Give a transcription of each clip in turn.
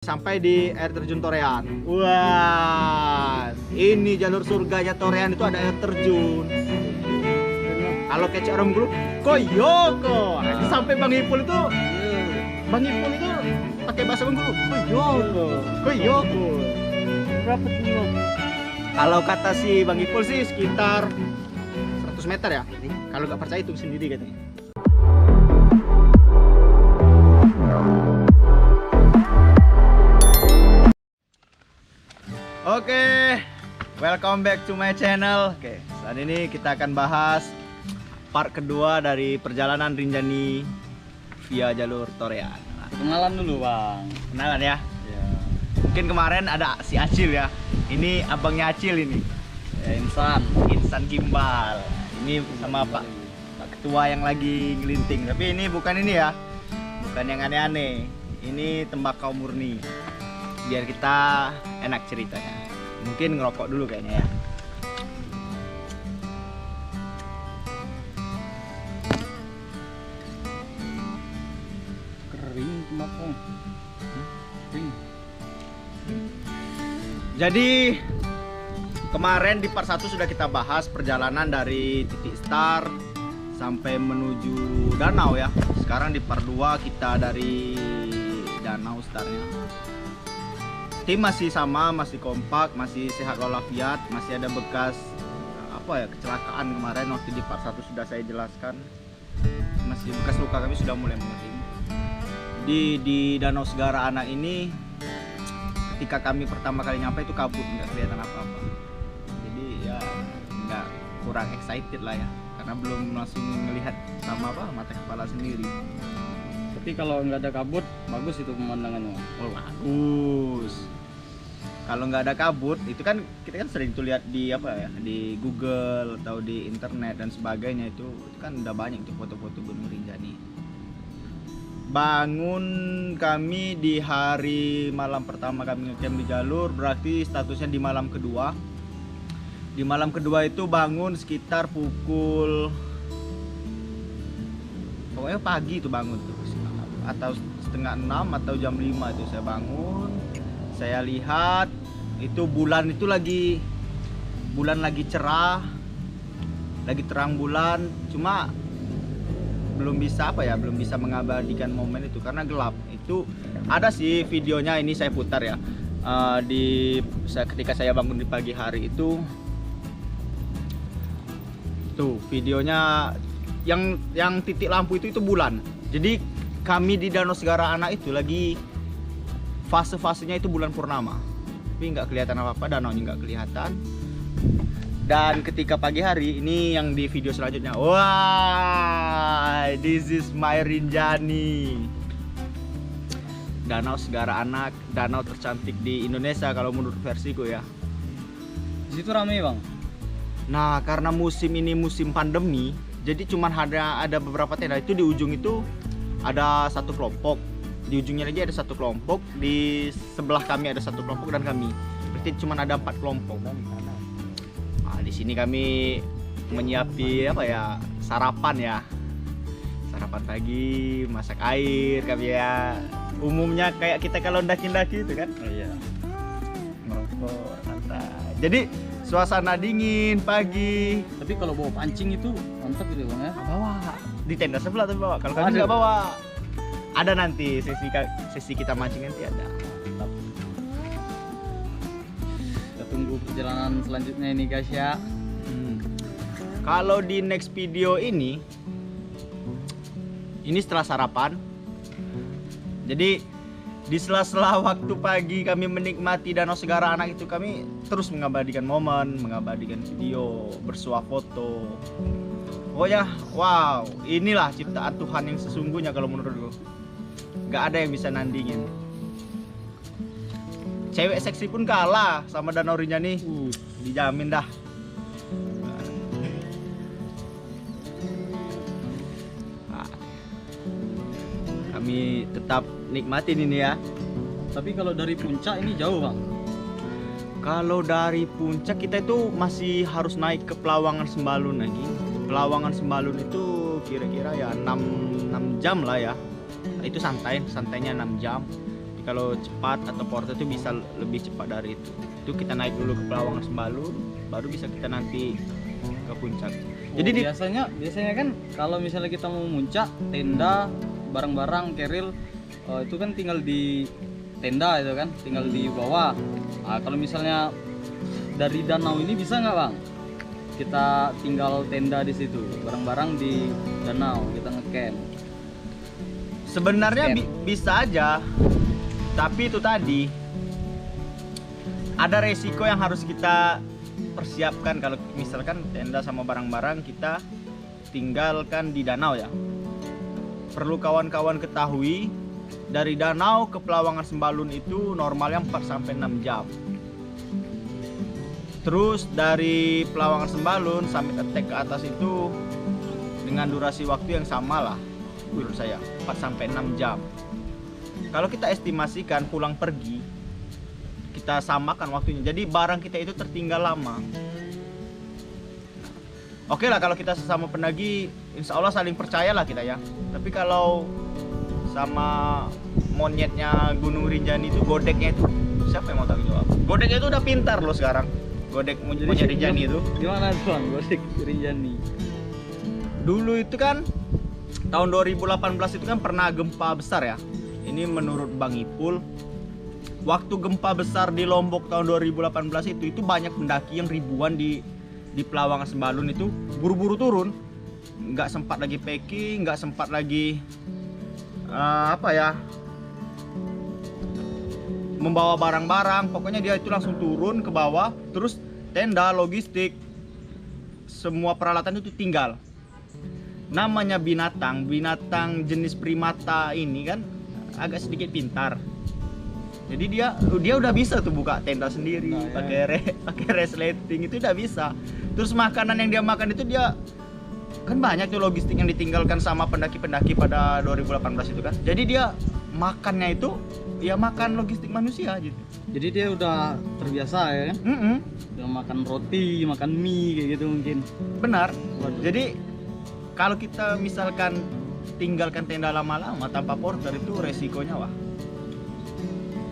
Sampai di air terjun Torean. Wah, ini jalur surganya Torean, itu ada air terjun. Kalau kece orang Bengkulu, koyoko. Sampai Bang Ipul itu pakai bahasa Bengkulu, koyoko, koyoko. Berapa kilo? Kalau kata si Bang Ipul sih sekitar 100 meter ya. Kalau nggak percaya hitung sendiri katanya. Oke, welcome back to my channel. Oke, saat ini kita akan bahas part kedua dari perjalanan Rinjani via jalur Torean. Kenalan dulu bang. Kenalan ya. Ya. Mungkin kemarin ada si Acil ya. Ini abangnya Acil ini. Ya, Insan Gimbal. Ini sama Pak Ketua yang lagi ngelinting. Tapi ini bukan ini ya. Bukan yang aneh-aneh. Ini tembakau murni. Biar kita enak ceritanya. Mungkin ngerokok dulu kayaknya ya. Kering tembakau. Kering. Jadi kemarin di part 1 sudah kita bahas perjalanan dari titik start sampai menuju danau ya. Sekarang di part 2 kita dari danau startnya. Tim masih sama, masih kompak, masih sehat walafiat, masih ada bekas kecelakaan kemarin waktu di part 1 sudah saya jelaskan. Masih bekas luka kami sudah mulai mengering. Di Danau Segara Anak ini ketika kami pertama kali nyampe itu kabut, nggak kelihatan apa-apa. Jadi ya nggak, kurang excited lah ya, karena belum langsung melihat sama mata kepala sendiri. Tapi kalau nggak ada kabut, bagus itu pemandangannya. Oh bagus. Kalau nggak ada kabut, itu kan kita kan sering tuh lihat di di Google atau di internet dan sebagainya, itu kan udah banyak tuh foto-foto Gunung Rinjani. Bangun kami di hari malam pertama kami ngecamp di jalur, berarti statusnya di malam kedua. Di malam kedua itu bangun sekitar pukul, pokoknya pagi itu bangun tuh, atau setengah 6 atau jam 5 itu saya bangun. Saya lihat itu bulan lagi cerah, lagi terang bulan, cuma belum bisa mengabadikan momen itu karena gelap. Itu ada sih videonya, ini saya putar ya. Ketika saya bangun di pagi hari itu, tuh videonya yang titik lampu itu bulan. Jadi kami di Danau Segara Anak itu lagi fase-fasenya itu bulan purnama, tapi nggak kelihatan apa-apa, danaunya nggak kelihatan. Dan ketika pagi hari ini yang di video selanjutnya, wah, this is my Rinjani, Danau Segara Anak, danau tercantik di Indonesia kalau menurut versiku ya. Di situ ramai bang. Nah, karena musim ini musim pandemi, jadi cuman ada beberapa tenda. Itu di ujung itu ada satu kelompok, di ujungnya lagi ada satu kelompok, di sebelah kami ada satu kelompok dan kami. Berarti cuma ada 4 kelompok. Nah, di sini kami menyiapi sarapan ya. Sarapan pagi, masak air kami ya. Umumnya kayak kita kalau daki-daki itu kan. Oh, iya. Merokok, santai. Jadi suasana dingin pagi. Tapi kalau bawa pancing itu mantap gitu bang ya. Bawa di tenda sebelah tapi bawa. Kalau kami nggak bawa, ada nanti sesi kita mancing nanti ada. Mantap. Kita tunggu perjalanan selanjutnya ini guys ya. Kalau di next video ini setelah sarapan. Jadi di sela-sela waktu pagi kami menikmati Danau Segara Anak itu, kami terus mengabadikan momen, mengabadikan video, bersuah foto. Pokoknya wow, inilah ciptaan Tuhan yang sesungguhnya kalau menurutku. Gak ada yang bisa nandingin. Cewek seksi pun kalah sama Danau Rinjani. Dijamin dah. Nah, kami tetap nikmatin ini ya. Tapi kalau dari puncak ini jauh bang. Kalau dari puncak kita itu masih harus naik ke Pelawangan Sembalun lagi. Pelawangan Sembalun itu kira-kira ya 6 jam lah ya. Itu santainya 6 jam. Jadi kalau cepat atau porter itu bisa lebih cepat dari itu. Itu kita naik dulu ke Pelawangan Sembalun, baru bisa kita nanti ke puncak. Jadi biasanya kan kalau misalnya kita mau muncak, tenda, barang-barang, keril, itu kan tinggal di tenda itu kan, tinggal di bawah. Nah, kalau misalnya dari danau ini bisa nggak bang? Kita tinggal tenda di situ, barang-barang di danau, kita ngecamp. Sebenarnya bisa aja, tapi itu tadi ada resiko yang harus kita persiapkan kalau misalkan tenda sama barang-barang kita tinggalkan di danau ya. Perlu kawan-kawan ketahui, dari danau ke Pelawangan Sembalun itu normalnya 4-6 jam. Terus dari Pelawangan Sembalun sampai Attack ke atas itu dengan durasi waktu yang sama lah menurut saya, 4-6 jam. Kalau kita estimasikan pulang pergi, kita samakan waktunya, jadi barang kita itu tertinggal lama. Oke lah kalau kita sesama pendaki, insya Allah saling percayalah kita ya. Tapi kalau sama monyetnya Gunung Rinjani itu, Godeknya itu, siapa yang mau tahu jawab? Godeknya itu udah pintar loh sekarang. Godek monyet Rinjani itu. Gimana tuh bang, Godek Rinjani? Dulu itu kan tahun 2018 itu kan pernah gempa besar ya. Ini menurut Bang Ipul, waktu gempa besar di Lombok tahun 2018 itu banyak pendaki yang ribuan di Pelawangan Sembalun itu buru-buru turun, nggak sempat lagi packing, nggak sempat lagi membawa barang-barang. Pokoknya dia itu langsung turun ke bawah, terus tenda, logistik, semua peralatan itu tinggal. Namanya binatang jenis primata ini kan agak sedikit pintar. Jadi dia udah bisa tuh buka tenda sendiri, pakai resleting itu udah bisa. Terus makanan yang dia makan itu dia kan banyak tuh logistik yang ditinggalkan sama pendaki-pendaki pada 2018 itu kan. Jadi dia makannya itu ya makan logistik manusia gitu. Jadi dia udah terbiasa ya kan? Udah makan roti, makan mie kayak gitu mungkin. Benar. Waduh. Jadi kalau kita misalkan tinggalkan tenda lama-lama tanpa porter itu resikonya wah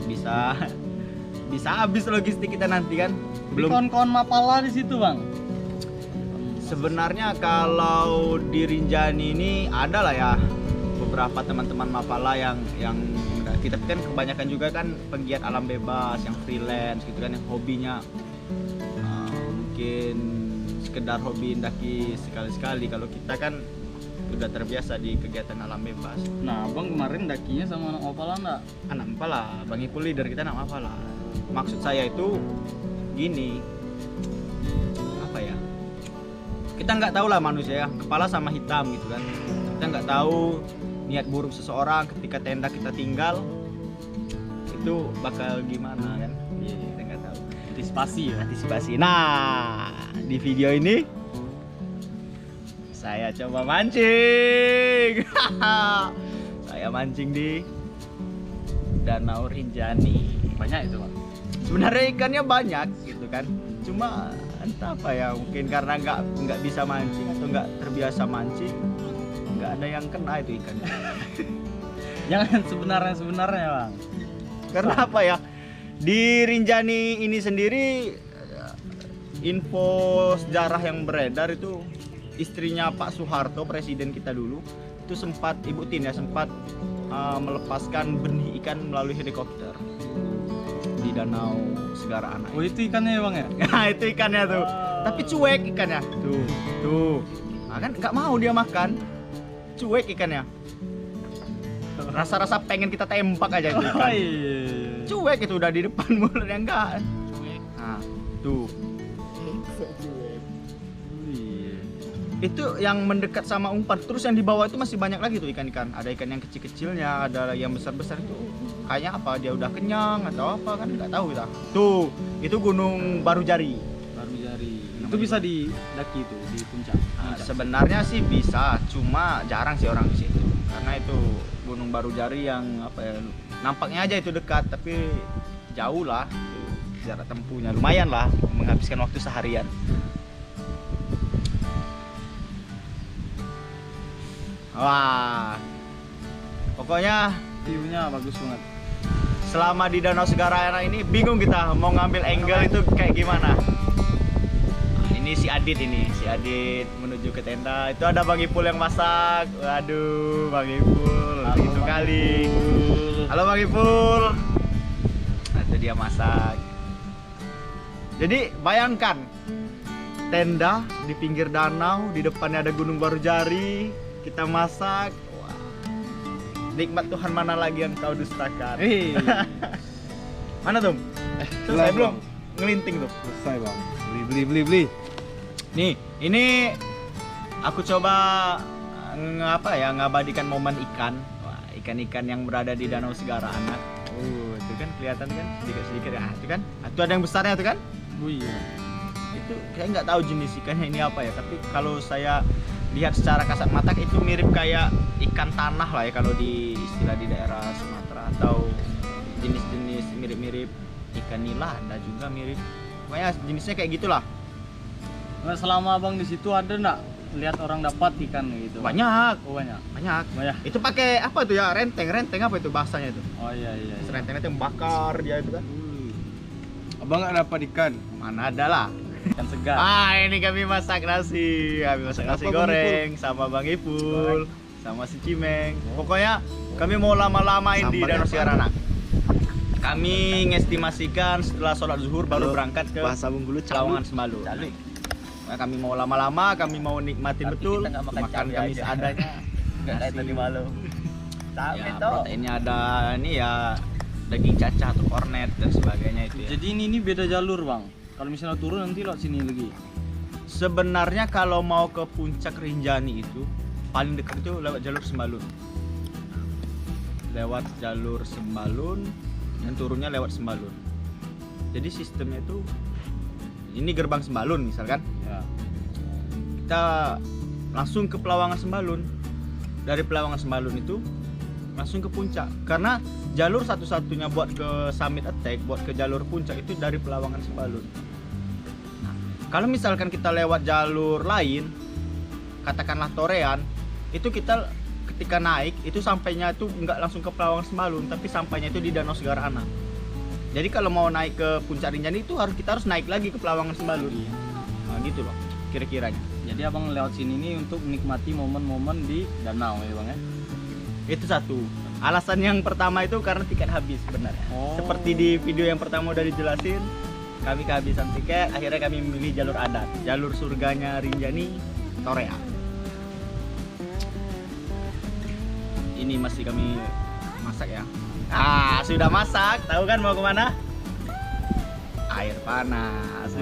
bisa habis logistik kita nanti kan. Belum kawan-kawan Mapala di situ bang. Sebenarnya kalau di Rinjani ini ada lah ya beberapa teman-teman Mapala yang kita kan kebanyakan juga kan penggiat alam bebas, yang freelance gitu kan, yang hobinya mungkin sekedar hobi mendaki sekali-sekali. Kalau kita kan udah terbiasa di kegiatan alam bebas. Nah, bang kemarin dakinya sama anak Mapala enggak? Anak Mapala, Bang Ipul leader kita anak Mapala. Maksud saya itu gini, apa ya? Kita nggak tahu lah manusia ya, kepala sama hitam gitu kan. Kita nggak tahu niat buruk seseorang ketika tenda kita tinggal itu bakal gimana kan? Iya, kita nggak tahu. Antisipasi. Nah, di video ini saya coba mancing. Saya mancing di Danau Rinjani. Banyak itu bang. Sebenarnya ikannya banyak gitu kan. Cuma entah apa ya, mungkin karena nggak bisa mancing atau nggak terbiasa mancing, nggak ada yang kena itu ikannya. Jangan sebenarnya bang. Karena apa ya? Di Rinjani ini sendiri info sejarah yang beredar itu istrinya Pak Soeharto, presiden kita dulu, itu sempat Ibu Tin ya sempat melepaskan benih ikan melalui helikopter di Danau Segara Anak. Oh itu ikannya ya bang ya? Nah itu ikannya tuh, tapi cuek ikannya tuh. Nah, kan nggak mau dia makan, cuek ikannya. Rasa-rasa pengen kita tembak aja itu ikan. Cuek itu udah di depan mulutnya enggak. Nah tuh. Itu yang mendekat sama umpan, terus yang di bawah itu masih banyak lagi tuh ikan-ikan. Ada ikan yang kecil-kecilnya, ada yang besar-besar itu. Kayaknya apa dia udah kenyang atau apa kan nggak tahu kita. Tuh, itu Gunung Barujari. Itu bisa didaki itu di puncak. Nah, sebenarnya sih bisa, cuma jarang sih orang di situ. Karena itu Gunung Barujari yang apa ya, nampaknya aja itu dekat, tapi jauh lah. Jarak tempuhnya lumayan lah, menghabiskan waktu seharian. Wah, pokoknya view-nya bagus banget. selama di Danau Segara Anak ini bingung kita mau ngambil angle itu kayak gimana. Nah, ini si Adit menuju ke tenda. Itu ada Bang Ipul yang masak. Waduh, Bang Ipul, itu kali. Halo Bang Ipul. Nah, itu dia masak. Jadi bayangkan tenda di pinggir danau, di depannya ada Gunung Barujari, kita masak. Wah, nikmat Tuhan mana lagi yang kau dustakan? Mana tuh? Selesai belum? Ngelinting tuh. Selesai bang. Beli. Nih, ini aku coba ngabadikan momen ikan. Wah, ikan-ikan yang berada di Danau Segara Anak. Itu kan kelihatan kan sedikit-sedikit ya. Itu kan? Itu ada yang besarnya tuh kan? Oh iya. Itu saya nggak tahu jenis ikannya ini apa ya, tapi kalau saya lihat secara kasat mata itu mirip kayak ikan tanah lah ya kalau di istilah di daerah Sumatera, atau jenis-jenis mirip-mirip ikan nila, ada juga mirip, pokoknya jenisnya kayak gitulah. Nah, selama abang di situ ada nggak lihat orang dapat ikan gitu? Banyak. Oh, banyak. Itu pakai apa tuh ya, renteng apa itu bahasanya itu? Oh iya. Renteng itu yang bakar dia itu kan. Abang nggak dapat ikan? Mana ada lah. Ikan segar. Ini kami masak nasi goreng sama Bang Ipul, sama si Cimeng. Pokoknya kami mau lama-lamain di Danau Segara Anak. Kami ngestimasikan setelah sholat zuhur baru berangkat ke bahasa Bengkulu Lawangan Sembalun. Nah, kami mau lama-lama, kami mau nikmatin betul, makan kami seadanya. Nggak kayak tadi malam. Ya, proteinnya ada ini ya, daging cacah atau kornet dan sebagainya itu ya. Jadi ini beda jalur bang. Kalau misalnya turun nanti lewat sini lagi. Sebenarnya kalau mau ke puncak Rinjani itu paling dekat itu lewat jalur Sembalun. Lewat jalur Sembalun dan turunnya lewat Sembalun. Jadi sistemnya itu ini gerbang Sembalun misalkan. Ya. Kita langsung ke Pelawangan Sembalun. Dari Pelawangan Sembalun itu langsung ke puncak. Karena jalur satu-satunya buat ke Summit Attack, buat ke jalur puncak itu dari Pelawangan Sembalun. Nah, kalau misalkan kita lewat jalur lain, katakanlah Torean, itu kita ketika naik itu sampainya itu nggak langsung ke Pelawangan Sembalun, tapi sampainya itu di Danau Segara Anak. Jadi kalau mau naik ke puncak Rinjani itu kita harus naik lagi ke Pelawangan Sembalun. Nah, gitu loh kira-kiranya. Jadi abang lewat sini nih untuk menikmati momen-momen di danau ya bang ya? Itu satu. Alasan yang pertama itu karena tiket habis sebenarnya. Oh. Seperti di video yang pertama udah dijelasin, kami kehabisan tiket, akhirnya kami memilih jalur adat, jalur surganya Rinjani, Torea. Ini masih kami masak ya. Sudah masak, tahu kan mau kemana? Air panas.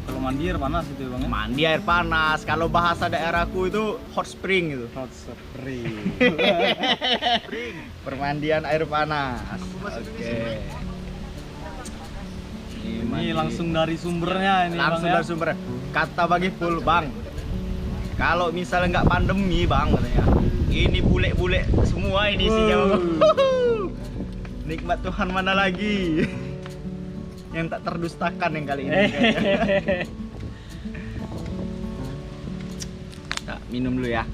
Kalau mandi air panas itu ya bang ya? Mandi air panas. Kalau bahasa daerahku itu hot spring gitu. Hot spring. Permandian air panas. Oke. Ini langsung dari sumbernya ini langsung bang, dari sumber. Kata bagi full bang. Kalau misalnya nggak pandemi bang katanya, ini bule-bule semua ini isinya. Nikmat Tuhan mana lagi yang tak terdustakan yang kali ini. Nah, minum dulu ya.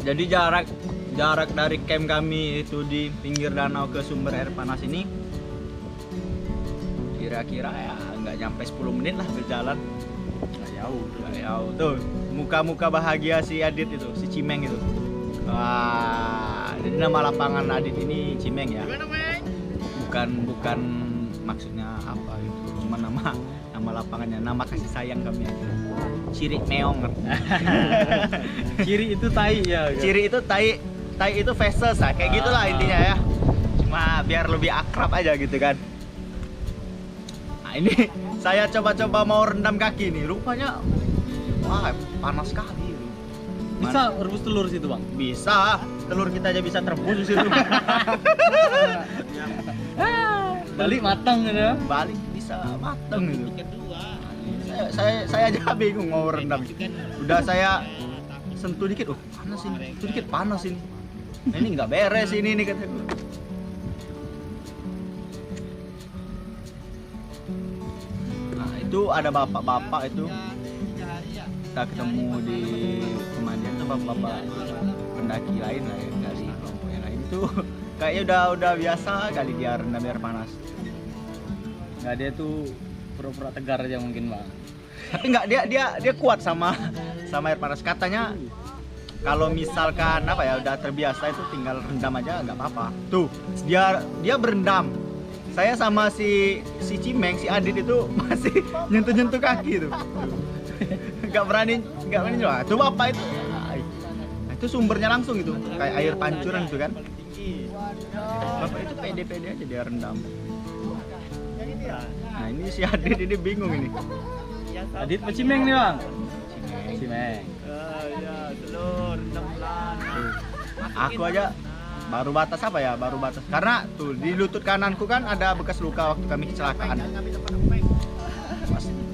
Jadi jarak dari camp kami itu di pinggir danau ke sumber air panas ini kira-kira ya nggak nyampe 10 menit lah berjalan. Nggak jauh. Tuh muka-muka bahagia si Adit itu, si Cimeng itu. Wah, jadi nama lapangan Adit ini Cimeng ya. Bukan maksudnya apa gitu, cuma nama lapangannya, nama kasih sayang kami aja. Ciri meong. Ciri itu tai ya. Ciri itu tai itu feses lah, kayak gitulah intinya ya. Cuma biar lebih akrab aja gitu kan. Nah, ini saya coba-coba mau rendam kaki nih, rupanya wah panas sekali. Bisa rebus telur situ bang? Bisa, telur kita aja bisa terebus di situ. Balik matang gitu. Balik bisa mateng gitu. Saya aja bingung mau rendam. Udah saya sentuh dikit, panas ini. Sentuh dikit panas ini. Nah, ini nggak beres ini nih kata gue. Nah itu ada bapak-bapak itu kita ketemu di pemandian tuh bapak-bapak pendaki lain lah ya, dari kelompok yang lain itu kayaknya udah biasa kali dia rendam air panas. Nggak, dia tuh pura-pura tegar aja mungkin bang. Tapi nggak, dia kuat sama air panas. Katanya kalau misalkan apa ya udah terbiasa itu tinggal rendam aja nggak apa-apa. Tuh dia berendam. Saya sama si Cimeng, si Adit itu masih nyentuh kaki tuh. Nggak berani coba. Tuh bapak itu, itu sumbernya langsung itu kayak air pancuran itu kan. Bapak itu pede-pede aja dia rendam. Nah ini si Adit ini bingung ini. Adit apa Cimeng nih bang? Cimeng. Aku aja baru batas apa ya? Baru batas. Karena tuh di lutut kananku kan ada bekas luka waktu kami kecelakaan.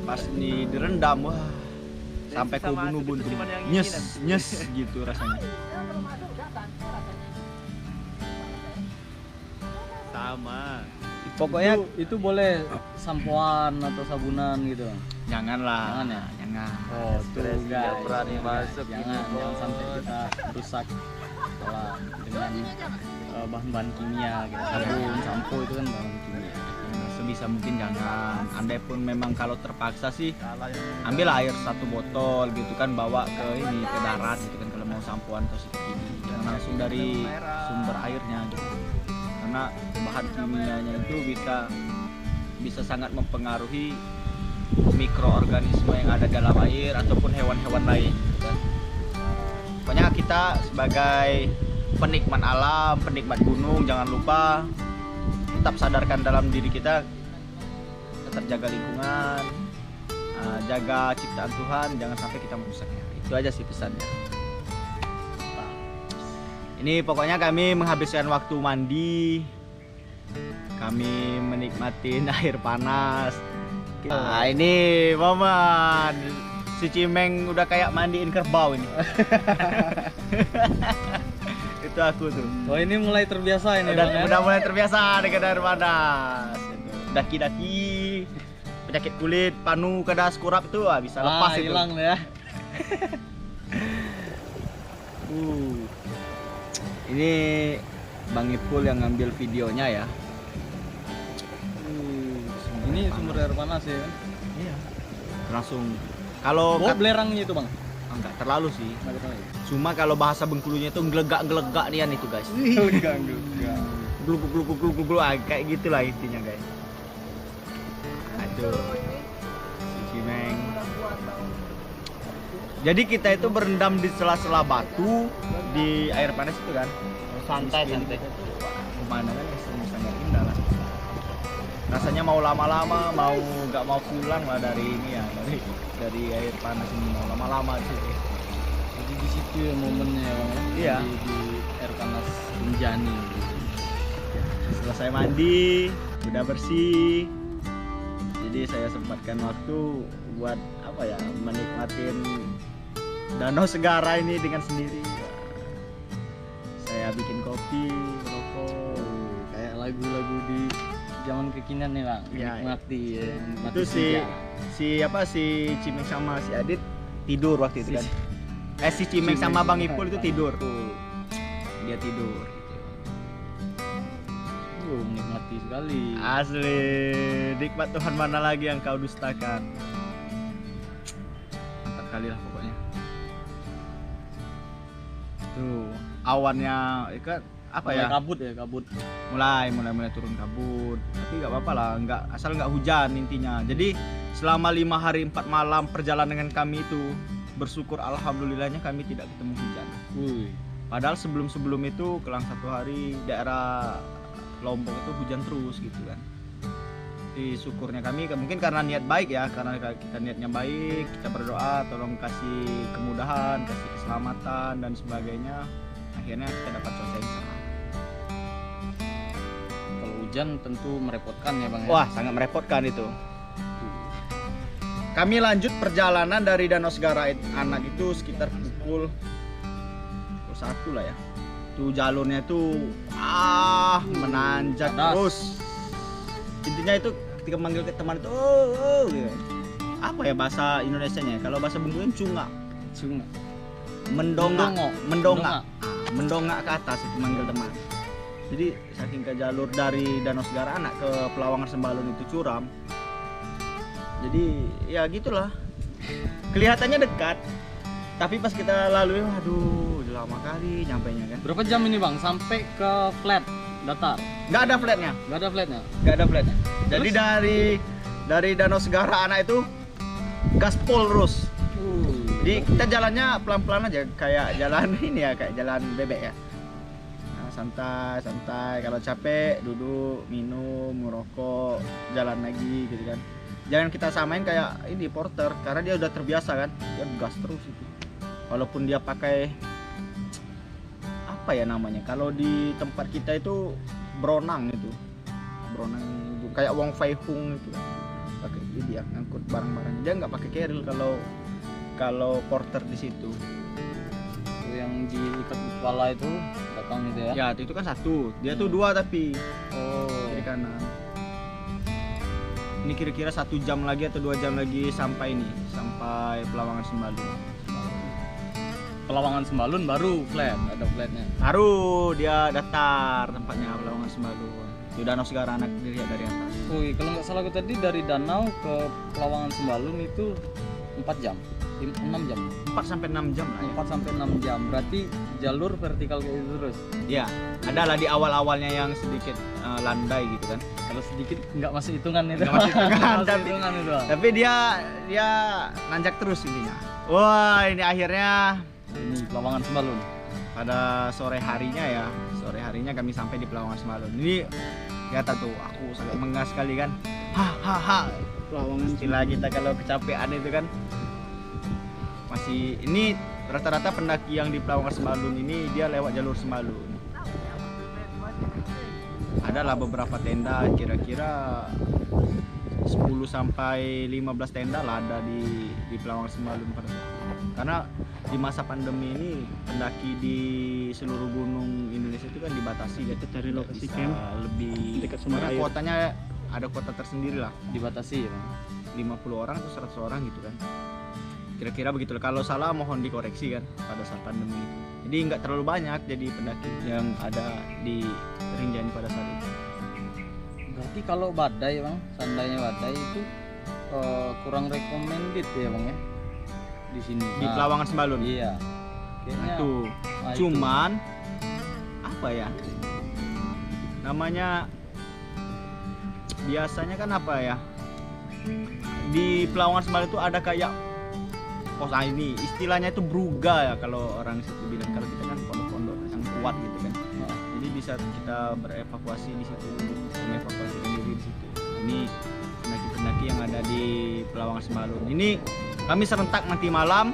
Pas direndam, wah sampai ke ubun-ubun tuh. Nyes gitu rasanya. Sama. Pokoknya itu boleh sampoan atau sabunan gitu bang. Janganlah. Jangan ya? Jangan. Oh tuh Nggak berani masuk jangan sampai kita rusak setelah dengan bahan-bahan kimia gitu. Sabun, sampo itu kan bahan kimia. Sebisa mungkin jangan. Andai pun memang kalau terpaksa sih ambil air 1 botol gitu kan, bawa ke darat gitu kan kalau mau sampoan atau sikat gigi. Jangan langsung dari sumber airnya gitu. Karena bahan kimianya itu bisa sangat mempengaruhi mikroorganisme yang ada dalam air ataupun hewan-hewan lain gitu kan. Pokoknya kita sebagai penikmat alam, penikmat gunung, jangan lupa tetap sadarkan dalam diri kita, tetap jaga lingkungan, jaga ciptaan Tuhan, jangan sampai kita merusaknya. Itu aja sih pesannya. Ini pokoknya kami menghabiskan waktu mandi, kami menikmati air panas. Nah, ini momen si Cimeng udah kayak mandiin kerbau ini. Itu aku tuh. Oh ini mulai terbiasa ini bang ya? Udah mulai terbiasa dengan air panas. Daki-daki, penyakit kulit, panu, kadas, kurap itu bisa lepas itu. Hilang ya. Ini Bang Ipul yang ngambil videonya ya. Ini sumber air panas ya kan? Iya. Langsung kalau belerangnya itu bang? enggak terlalu sih. Nggak terlalu. Cuma kalau bahasa Bengkulunya itu gelegak nian itu guys. Gelegak. Gluk kayak gitulah intinya guys. Aduh. Cimeng. Jadi kita itu berendam di sela-sela batu di air panas itu kan. Santai. Pemandangan sangat indah lah. Rasanya mau lama-lama, mau nggak mau pulang lah dari ini ya, dari air panas ini mau lama-lama sih. Jadi di situ ya momennya ya bang. Iya. Di air panas Rinjani. Selesai mandi, udah bersih. Jadi saya sempatkan waktu buat apa ya, menikmatin Danau Segara ini dengan sendiri. Saya bikin kopi, rokok, Kayak lagu-lagu di zaman kekinian nih bang. Iya, Menikmati ya. Menikmati itu senja. si Cimeng sama si Adit tidur waktu itu kan. Si Cimeng sama Bang Ipul itu tidur. Dia tidur. Menikmati sekali. Asli, nikmat Tuhan mana lagi yang kau dustakan. Mantap kali lah pokoknya. Tuh, awannya ikan apa Mulai ya? kabut. Mulai turun kabut. Tapi nggak apa-apa lah, asal nggak hujan intinya. Jadi selama 5 hari 4 malam perjalanan dengan kami itu, bersyukur alhamdulillahnya kami tidak ketemu hujan. Padahal sebelum itu kelang 1 hari daerah Lombok itu hujan terus gitu kan. Di syukurnya kami mungkin karena niat baik ya, karena kita niatnya baik, kita berdoa tolong kasih kemudahan, kasih keselamatan dan sebagainya. Akhirnya kita dapat cuaca yang cerah. Kalau hujan tentu merepotkan ya bang. Wah, sangat merepotkan itu. Kami lanjut perjalanan dari Danau Segara Anak itu sekitar pukul 1 lah ya. Tuh jalurnya itu menanjak terus. Intinya itu ketika manggil ke teman itu gitu. Apa ya bahasa Indonesianya? Kalau bahasa Bengkulu cunga. mendongak ke atas itu manggil teman. Jadi saking ke jalur dari Danau Segara Anak ke Pelawangan Sembalun itu curam. Jadi ya gitulah. Kelihatannya dekat, tapi pas kita lalui, waduh, udah lama kali nyampainya kan. Berapa jam ini bang sampai ke flat datar? Nggak ada flatnya. Nggak ada flatnya. Nggak ada flatnya. Jadi dari Danau Segara Anak itu gaspol terus. Jadi kita jalannya pelan-pelan aja, kayak jalan ini ya, kayak jalan bebek ya. Nah, santai. Kalau capek duduk, minum, ngerokok, jalan lagi gitu kan. Jangan kita samain kayak ini porter, karena dia udah terbiasa kan, dia gas terus itu. Walaupun dia pakai apa ya namanya? Kalau di tempat kita itu bronang itu, kayak Wong Fei Hung itu, pakai dia ngangkut barang-barang. Dia nggak pakai keril kalau porter di situ. Itu yang diikat di kepala itu belakang itu ya? Ya itu kan satu, dia tuh dua tapi kiri kanan. Ini kira-kira 1 jam lagi atau 2 jam lagi sampai Pelawangan Sembalun. Pelawangan Sembalun baru flat, ada flatnya. Baru dia datar tempatnya Pelawangan Sembalun. Itu Danau Segara Anak dilihat dari atas. Kalau nggak salah aku tadi dari danau ke Pelawangan Sembalun itu 4 jam, 6 jam. 4 sampai 6 jam lah ya. 4 sampai 6 jam. Berarti jalur vertikal kayak itu terus. Iya, adalah di awal-awalnya yang sedikit landai gitu kan. Kalau sedikit nggak masuk hitungan itu. Nggak masuk hitungan, Nggak masuk tapi- hitungan itu. Tapi dia nanjak terus intinya. Wah, ini akhirnya Ini Pelawangan Sembalun. pada sore harinya kami sampai di Pelawangan Sembalun. Ini kata tuh aku sangat mengas sekali kan. Pelawangan istilah kita kalau kecapean itu kan. Masih ini rata-rata pendaki yang di Pelawangan Sembalun ini dia lewat jalur Sembalun. Adalah beberapa tenda, kira-kira 10 sampai 15 tenda lah ada di Pelawangan Sembalun pada saat itu. Karena di masa pandemi ini pendaki di seluruh gunung Indonesia itu kan dibatasi, kita cari lokasi camp lebih dekat sumber air. Kuotanya ada kuota tersendiri lah, Dibatasi ya. 50 orang atau 100 orang gitu kan. Kira-kira begitu. Kalau salah mohon dikoreksi kan pada saat pandemi itu. Jadi nggak terlalu banyak jadi pendaki yang ada di Rinjani pada saat itu. Berarti kalau badai bang, seandainya badai itu kurang recommended ya bang ya di sini. Di Pelawangan Sembalun. Iya. Kayaknya. Itu. Nah, Cuman apa ya? Namanya biasanya kan apa ya? Di Pelawangan Sembalun itu ada kayak ini istilahnya itu bruga ya kalau orang situ bilang. Kalau kita kan pondok-pondok yang kuat gitu kan. Nah, Jadi bisa kita berevakuasi di situ, mengevakuasi diri di situ. Ini pendaki-pendaki yang ada di Pelawangan Sembalun. Ini kami serentak nanti malam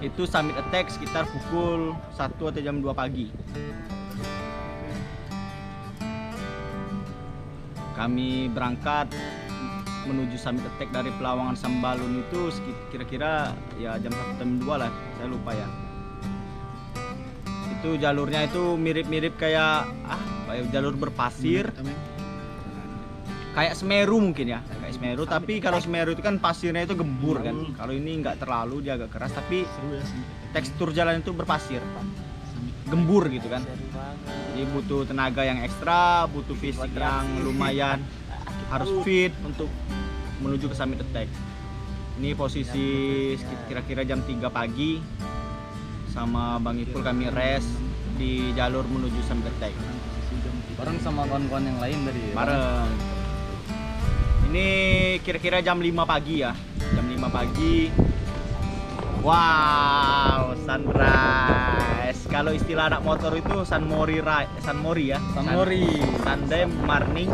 itu summit attack sekitar pukul 1 atau jam 2 pagi. Kami berangkat menuju summit attack dari Pelawangan Sembalun itu kira-kira ya jam 1 jam 2 lah, saya lupa ya. Itu jalurnya itu mirip-mirip kayak jalur berpasir. Kayak Semeru mungkin ya, kayak Semeru, tapi kalau Semeru itu kan pasirnya itu gembur kan. Kalau ini nggak terlalu, dia agak keras, tapi tekstur jalan itu berpasir, gembur gitu kan. Jadi butuh tenaga yang ekstra, butuh fisik yang lumayan, harus fit untuk menuju ke summit attack. Ini posisi kira-kira jam 3 pagi, sama Bang Ipul kami rest di jalur menuju summit attack. bareng sama kawan-kawan yang lain tadi ya? Bareng. Ini kira-kira jam 5 pagi ya. Jam 5 pagi. Wow, sunrise. Kalau istilah anak motor itu Sunmori ya. Sunmori. Sunday morning.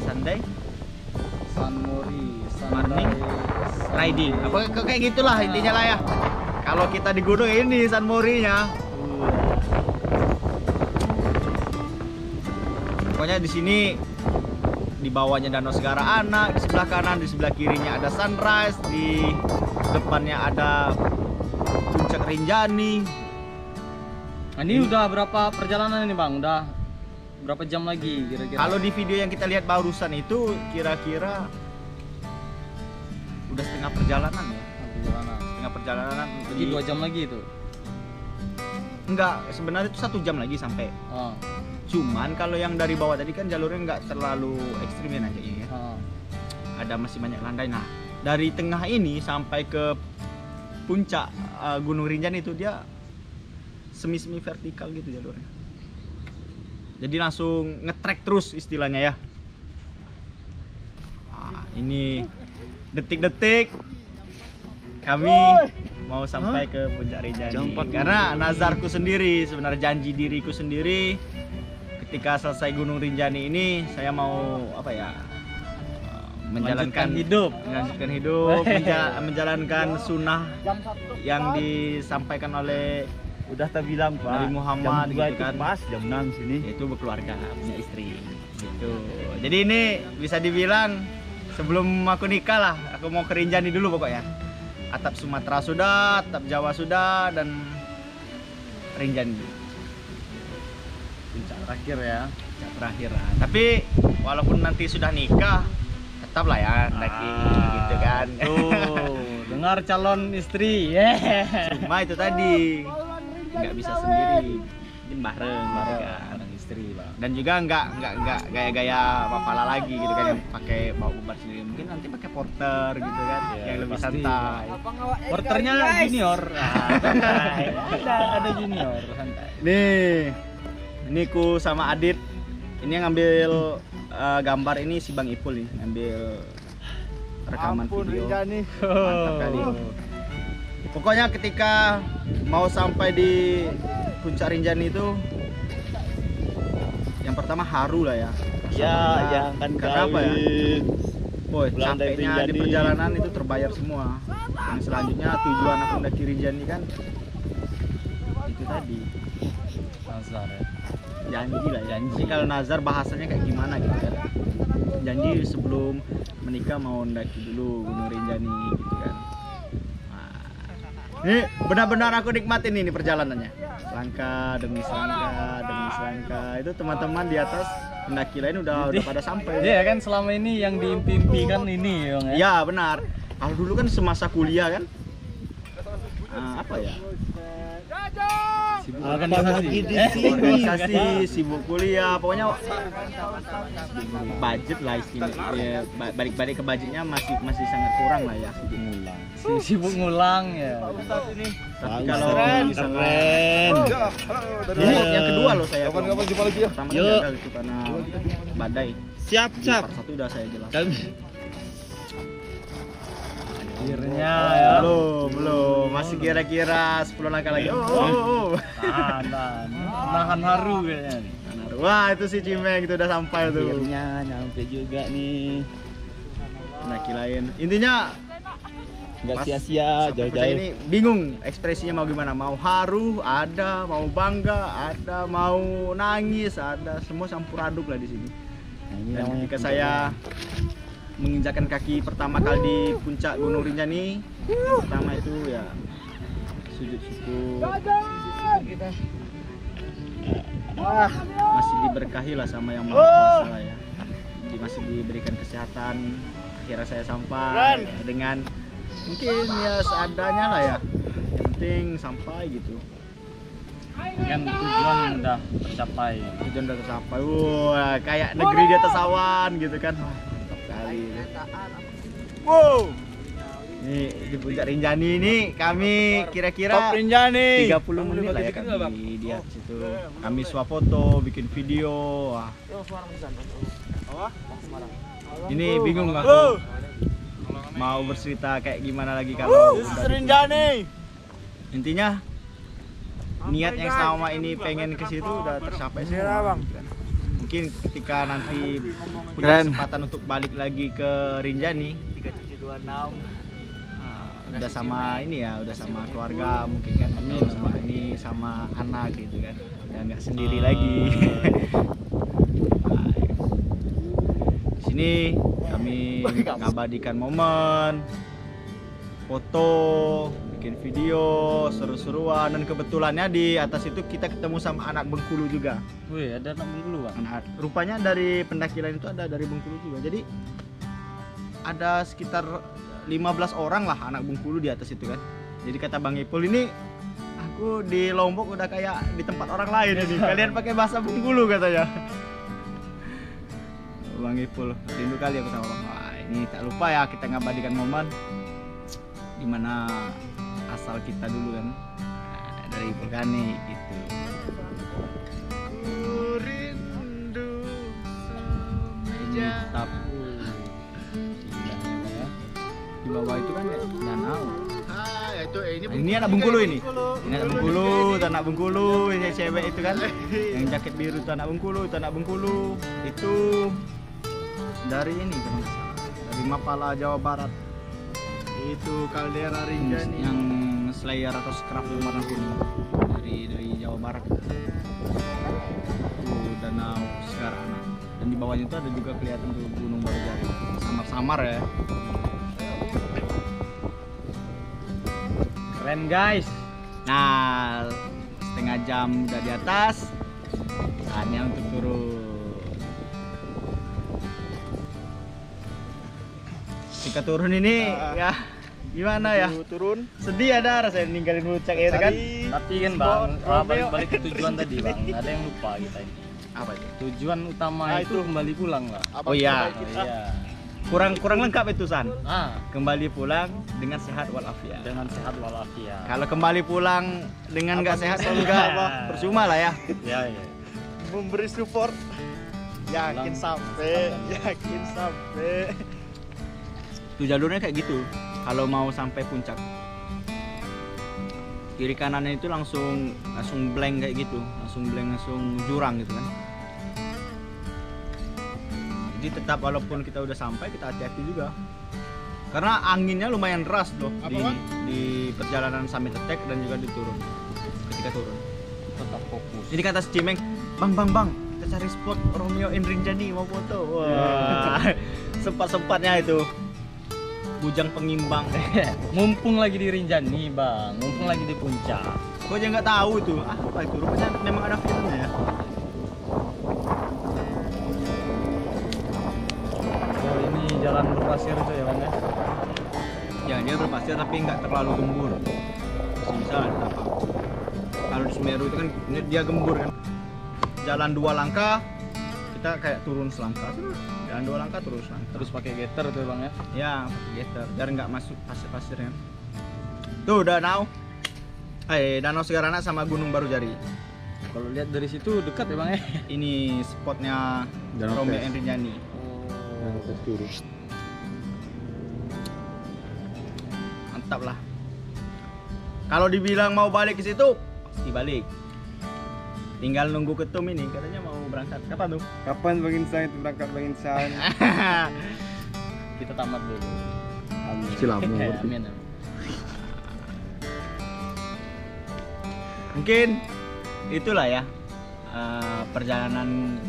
Sunday morning riding. Apa kayak gitulah intinya lah ya. Kalau kita di gunung ini Sunmori-nya. Pokoknya di sini di bawahnya Danau Segara Anak, di sebelah kanan, di sebelah kirinya ada sunrise, di depannya ada puncak Rinjani. Nah, ini udah berapa perjalanan ini bang? Udah berapa jam lagi kira-kira? Kalau di video yang kita lihat barusan itu kira-kira udah setengah perjalanan ya. perjalanan. Setengah perjalanan Jadi 2 jam lagi itu. enggak, sebenarnya itu 1 jam lagi sampai. Oh. Cuman kalau yang dari bawah tadi kan jalurnya enggak terlalu ekstrim ya nanti ya. Oh. Ada masih banyak landai. Nah, dari tengah ini sampai ke puncak Gunung Rinjani itu dia semi-semi vertikal gitu jalurnya. Jadi langsung nge-track terus istilahnya ya. Nah, ini detik-detik kami mau sampai ke puncak Rinjani. Karena nazarku sendiri, sebenarnya janji diriku sendiri, ketika selesai Gunung Rinjani ini saya mau apa ya? Melanjutkan hidup, menjalankan sunnah yang disampaikan oleh Udah tak bilang Pak. Nabi Muhammad jam 2 gitu itu kan. pas jam 6 sini. Yaitu berkeluarga, punya istri gitu. Jadi ini bisa dibilang sebelum aku nikah lah, aku mau ke Rinjani dulu pokoknya. Atap Sumatera sudah, atap Jawa sudah, dan Rinjani Puncak terakhir ya. puncak terakhir lah. Tapi walaupun nanti sudah nikah, tetap lah ya mendaki gitu kan. Tuh, dengar calon istri. Cuma itu tadi nggak bisa sendiri, mungkin bareng kan. Istri, Bang. Dan juga nggak gaya-gaya mapala lagi gitu kan, yang pakai bawa beban sendiri. Mungkin nanti pakai porter gitu kan, yang lebih pasti. santai. Porternya junior. Ada junior santai. Nih, ini ku sama Adit. Ini yang ngambil gambar ini si Bang Ipul nih, ngambil rekaman video. Mantap kali. Pokoknya ketika mau sampai di puncak Rinjani itu, yang pertama haru lah ya. Ya, jangan karena apa ya? Boy, Pulang dari capeknya di Rinjani. perjalanan itu terbayar semua. Yang selanjutnya tujuan aku mendaki Rinjani kan itu tadi, Nazar ya. janji lah, janji. Kalau nazar bahasanya kayak gimana gitu kan? Janji sebelum menikah mau mendaki dulu Gunung Rinjani gitu kan. Nah, ini benar-benar aku nikmatin ini perjalanannya. Selangkah demi selangkah demi selangkah. Itu teman-teman di atas pendaki lain udah pada sampai. Iya kan selama ini yang diimpi-impikan ini Bang ya. Ya benar. Kalau dulu kan semasa kuliah kan, apa ya? Sibuk Apalagi di sini. Organisasi, sibuk kuliah, pokoknya budget lah istilahnya. Ya, balik-balik ke budgetnya masih sangat kurang lah ya. Sibuk ngulang ya. Tapi kalau misalkan Keren. ini yang kedua loh saya. Kapan-kapan jumpa lagi ya. Pertama kan Yuk. gagal itu karena badai. Siap, Di siap. part 1 udah saya jelas. Akhirnya ya. Belum, masih kira-kira 10 langkah lagi. Nahan haru kayaknya nih. Wah, itu si Cimeng itu udah sampai tuh. Akhirnya nyampe juga nih. Pendaki lain. Intinya Nggak Pas sia-sia sampai saya jauh-jauh. ini bingung ekspresinya mau gimana, mau haru ada, mau bangga ada, mau nangis ada, semua campur aduk lah di sini. Nah, ini Dan namanya ketika puncak. saya menginjakan kaki pertama kali di puncak Gunung Rinjani, yang pertama itu ya sujud syukur. Masih diberkahi lah sama yang maha kuasa lah ya. Jadi masih diberikan kesehatan. Akhirnya saya sampai dengan mungkin ya seadanya lah ya. Yang penting sampai gitu. Kan tujuan udah tercapai. Tujuan udah tercapai. Wah, kayak negeri di atas awan gitu kan. Wah, mantap kali. Wow. Nih di puncak Rinjani ini kami kira-kira Top Rinjani. 30 menit lah ya kami di atas situ. Kami swafoto, bikin video. Wah. Ini bingung aku. Mau bercerita kayak gimana lagi kalau udah di Rinjani. intinya niat yang selama ini pengen ke situ udah tercapai semua. Mungkin ketika nanti punya kesempatan untuk balik lagi ke Rinjani 3726 udah sama ini ya, udah sama keluarga mungkin kan, atau sama ini sama anak gitu kan, udah nggak sendiri lagi. Nah, di sini kami mengabadikan momen, foto, bikin video, seru-seruan, dan kebetulannya di atas itu kita ketemu sama anak Bengkulu juga. Wih, ada anak Bengkulu Bang. Rupanya dari pendaki lain itu ada dari Bengkulu juga. Jadi ada sekitar 15 orang lah anak Bengkulu di atas itu kan. Jadi kata Bang Ipul ini, aku di Lombok udah kayak di tempat orang lain ini. Kalian pakai bahasa Bengkulu katanya. Bang Ipul, rindu kali aku sama Bang. Wah, ini tak lupa ya kita ngabadikan momen dimana asal kita dulu kan. Nah, dari Vulkanik gitu. Rindu Ini tapu. Di bawah itu kan ya danau. Ini anak Bengkulu ini. Ini anak Bengkulu, itu anak Bengkulu, ini cewek itu kan. Yang jaket biru itu anak Bengkulu, itu anak Bengkulu. Itu dari ini kan. Dari Mapala, Jawa Barat. Itu kaldera Rinjani yang Slayer atau Scrap warna kuning dari Jawa Barat. Itu danau Segarana. Dan di bawahnya itu ada juga kelihatan tuh Gunung Barujari. Samar-samar ya. Keren guys. Nah, setengah jam udah di atas, saatnya untuk turun. Ketika turun ini ya gimana ya? Turun. Sedih ada rasanya ninggalin puncak itu kan? Tapi kan bang, balik ke tujuan tadi bang, ada yang lupa kita ini. Apa itu? Tujuan utama itu kembali pulang lah. Oh iya, Oh, iya. kurang lengkap itu San. Ah, Kembali pulang dengan sehat walafiat. dengan sehat walafiat. Kalau kembali pulang dengan nggak sehat enggak percuma lah ya. Ya ya. Memberi support. Yakin sampai. Tuh jalurnya kayak gitu. Kalau mau sampai puncak, kiri kanannya itu langsung blank kayak gitu, langsung jurang gitu kan. Jadi tetap walaupun kita udah sampai, kita hati-hati juga. Karena anginnya lumayan deras loh di perjalanan Summit Attack dan juga di turun. Ketika turun. Tetap fokus. Jadi kata si Cimeng, bang, kita cari spot Romeo and Rinjani mau foto. Wah, sempat-sempatnya itu. Bujang pengimbang. Mumpung lagi di Rinjani bang, mumpung lagi di puncak. Kok aja nggak tahu itu apa itu? Rupanya memang ada filmnya ya. Oh ini jalan berpasir itu ya bang ya? Ya dia berpasir tapi nggak terlalu gembur. Masih bisa lah ditapa. Kalau di Semeru itu kan dia gembur kan. Jalan 2 langkah kita kayak turun selangkah. Jalan 2 langkah turun selangkah. Terus pakai getter tuh bang ya? Ya, pakai getter biar nggak masuk pasir-pasirnya. Tuh danau. Danau Segarana sama Gunung Barujari. Kalau lihat dari situ dekat ya bang ya? Ini spotnya Danau Romeo Tes. and Rinjani. Oh. Turun. Mantap lah. Kalau dibilang mau balik ke situ, pasti balik. Tinggal nunggu ketum ini, katanya mau berangkat. Kapan tuh? Kapan Bang Insan itu berangkat Bang Insan? Kita tamat dulu. Amin. Amin. Mungkin itulah ya perjalanan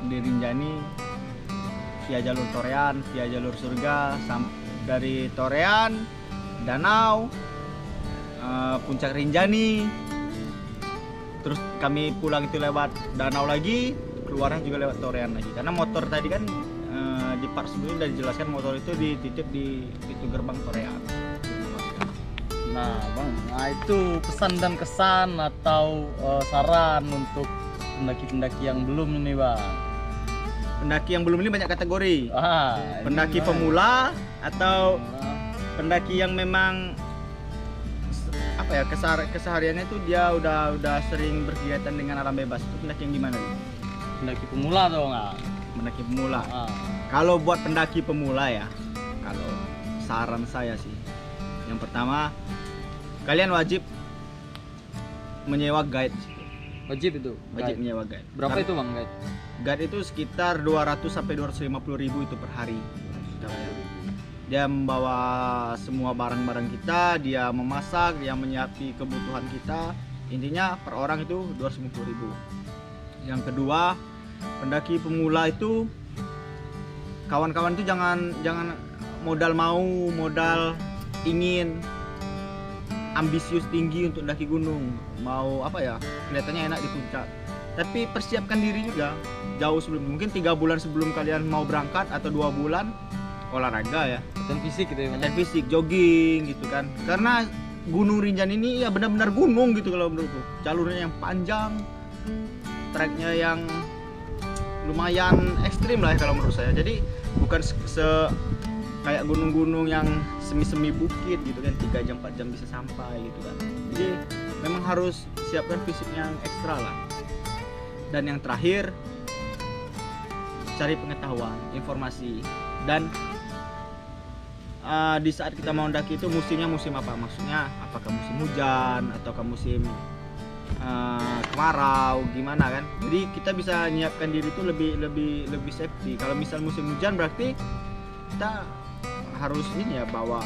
di Rinjani via jalur Torean, via jalur surga, dari Torean, danau, puncak Rinjani, terus kami pulang itu lewat danau lagi, keluarnya juga lewat Torean lagi. Karena motor tadi kan di part sebelumnya udah dijelaskan motor itu dititip di pintu gerbang Torean. Nah bang, nah itu pesan dan kesan atau saran untuk pendaki-pendaki yang belum ini bang. Pendaki yang belum ini banyak kategori. Ah, Pendaki ini pemula atau gimana? pendaki yang memang apa ya kesehariannya itu dia udah sering berkegiatan dengan alam bebas. Itu pendaki yang gimana nih? Pendaki pemula tuh nggak? Pendaki pemula. Ah, Kalau buat pendaki pemula ya, kalau saran saya sih, yang pertama kalian wajib menyewa guide. wajib itu. Wajib Guide. menyewa guide. Berapa Karena itu bang guide? Guide itu sekitar 200 sampai 250 ribu itu per hari. Dia membawa semua barang-barang kita, dia memasak, dia menyiapkan kebutuhan kita. Intinya per orang itu 250 ribu. Yang kedua, pendaki pemula itu kawan-kawan itu jangan modal ingin ambisius tinggi untuk mendaki gunung, mau apa ya kelihatannya enak di puncak, tapi persiapkan diri juga jauh sebelum, mungkin 3 bulan sebelum kalian mau berangkat atau 2 bulan olahraga ya, Latihan fisik gitu ya bang? latihan fisik, jogging gitu kan, karena Gunung Rinjani ini ya benar-benar gunung gitu kalau menurutku. Jalurnya yang panjang, treknya yang lumayan ekstrim lah ya kalau menurut saya. Jadi bukan kayak gunung-gunung yang semi-semi bukit gitu kan, 3 jam 4 jam bisa sampai gitu kan. Jadi memang harus siapkan fisik yang ekstra lah. Dan yang terakhir, cari pengetahuan, informasi. Dan di saat kita mau mendaki itu musimnya musim apa? Maksudnya apakah musim hujan ataukah musim kemarau, gimana kan? Jadi kita bisa menyiapkan diri itu lebih safety. Kalau misal musim hujan berarti kita harus ini ya, bawa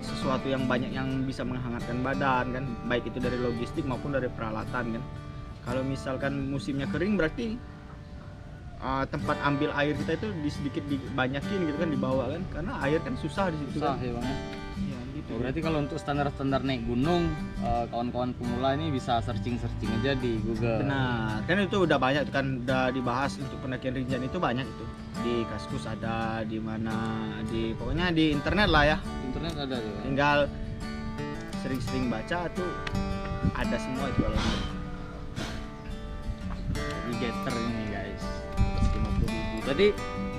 sesuatu yang banyak yang bisa menghangatkan badan kan, baik itu dari logistik maupun dari peralatan kan. Kalau misalkan musimnya kering berarti tempat ambil air kita itu sedikit dibanyakin gitu kan, dibawa kan, karena air kan susah di situ. Susah kan? ya bang ya. Ya, gitu. Oh, berarti kalau untuk standar-standar naik gunung, kawan-kawan pemula ini bisa searching aja di Google. Benar, kan itu udah banyak kan, udah dibahas untuk pendakian Rinjani itu banyak itu. Di Kaskus ada, di mana, pokoknya di internet lah ya. Internet ada ya. Tinggal sering-sering baca tuh ada semua itu kalau Di Getter ini guys, 50.000. Jadi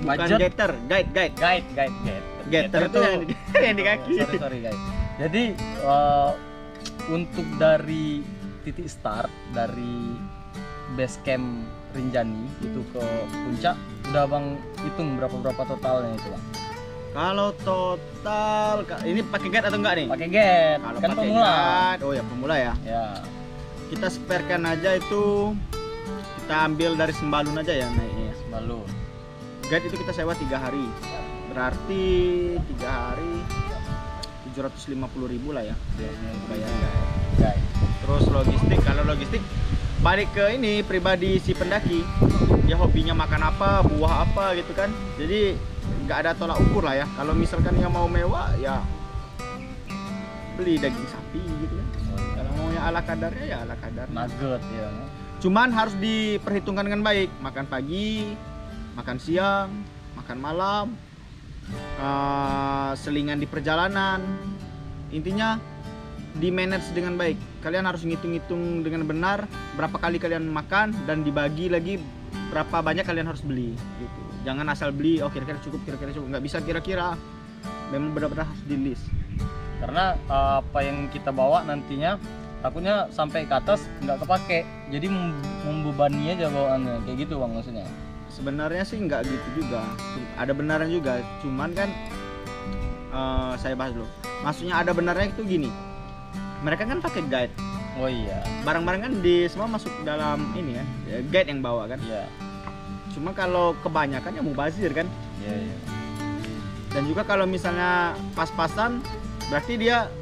bukan budget getter, guide. Getter itu yang di kaki. Sorry guys. Jadi untuk dari titik start dari base camp Rinjani itu ke puncak, udah bang hitung berapa totalnya itu bang? Kalau total ini pakai guide atau enggak nih? Pakai guide. Kalau Kan pakai pemula. guide, oh ya pemula ya. Ya. Kita sparekan aja itu, kita ambil dari Sembalun aja ya naiknya. Sembalun. Guide itu kita sewa 3 hari. Berarti 3 hari 750.000 lah ya. Bayar Guide. Terus logistik, kalau logistik balik ke ini pribadi si pendaki, dia hobinya makan apa, buah apa gitu kan. Jadi nggak ada tolak ukur lah ya. Kalau misalkan yang mau mewah ya beli daging sapi gitu kan. Kalau mau yang ala kadarnya ya ala kadar. Nugget ya. Cuman harus diperhitungkan dengan baik. Makan pagi, makan siang, makan malam, selingan di perjalanan. Intinya di manage dengan baik. Kalian harus ngitung-ngitung dengan benar berapa kali kalian makan dan dibagi lagi berapa banyak kalian harus beli gitu. Jangan asal beli, oh kira-kira cukup, nggak bisa kira-kira. Memang benar-benar harus di list. Karena apa yang kita bawa nantinya takutnya sampai ke atas nggak kepake, jadi membebani aja bawaannya, kayak gitu bang maksudnya. Sebenarnya sih nggak gitu juga, ada benaran juga, cuman kan saya bahas dulu. Maksudnya ada benarnya itu gini, mereka kan pakai guide, Oh iya. barang-barang kan semua masuk dalam ini kan, ya, guide yang bawa kan. Iya. Cuma kalau kebanyakan ya mubazir kan. Iya. Dan juga kalau misalnya pas-pasan, berarti dia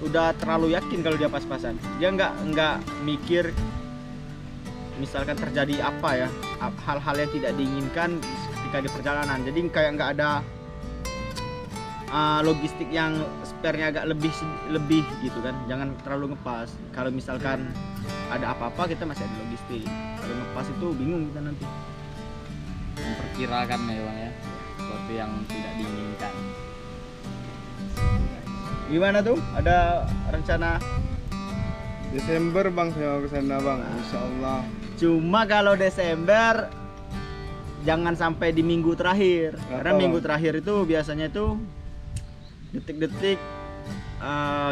udah terlalu yakin kalau dia pas-pasan. Dia nggak mikir misalkan terjadi apa ya, hal-hal yang tidak diinginkan ketika di perjalanan. Jadi kayak nggak ada logistik yang spare-nya agak lebih gitu kan. Jangan terlalu ngepas. Kalau misalkan ada apa-apa kita masih ada logistik. Kalau ngepas itu bingung kita nanti. Memperkirakan ya bang ya, sesuatu yang tidak diinginkan. Gimana tuh? Ada rencana? Desember bang saya mau ke sana bang, insya Allah. Cuma kalau Desember jangan sampai di minggu terakhir. Karena Bang? minggu terakhir itu biasanya itu detik-detik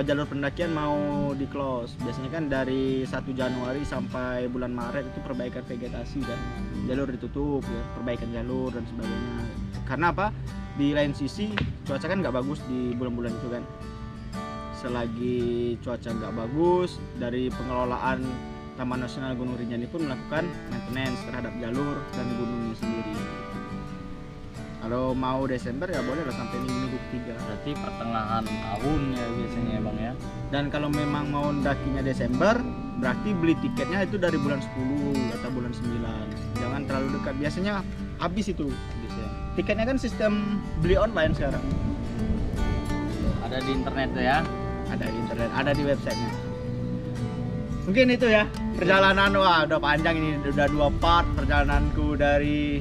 jalur pendakian mau di close. Biasanya kan dari 1 Januari sampai bulan Maret itu perbaikan vegetasi kan. Jalur ditutup ya, perbaikan jalur dan sebagainya. Karena apa? Di lain sisi cuaca kan nggak bagus di bulan-bulan itu kan. Selagi cuaca nggak bagus, dari pengelolaan Taman Nasional Gunung Rinjani pun melakukan maintenance terhadap jalur dan gunungnya sendiri. Kalau mau Desember ya boleh lah sampai minggu ketiga. Berarti pertengahan tahun ya biasanya ya bang ya. Dan kalau memang mau dakinya Desember, berarti beli tiketnya itu dari bulan 10 atau bulan 9. Jangan terlalu dekat. Biasanya habis itu. Bisa. Tiketnya kan sistem beli online sekarang. Ada di internet tuh ya. Ada di internet, ada di websitenya. Mungkin itu ya perjalanan. Wah udah panjang ini, udah 2 part perjalananku dari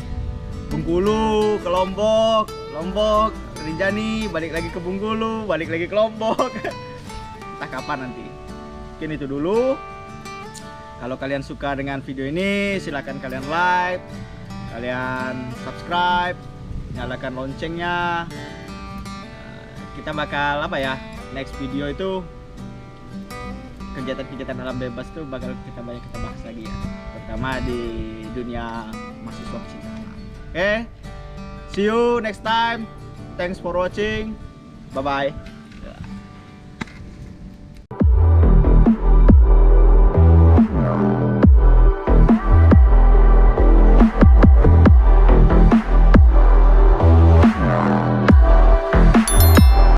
Bengkulu ke Lombok, Rinjani, balik lagi ke Bengkulu, balik lagi ke Lombok. Entah kapan nanti. Mungkin itu dulu. Kalau kalian suka dengan video ini, silakan kalian like, kalian subscribe, nyalakan loncengnya. Kita bakal apa ya? Next video itu kegiatan-kegiatan alam bebas tuh bakal kita bahas lagi ya, terutama di dunia mahasiswa pecinta alam. Oke, see you next time. Thanks for watching. Bye bye.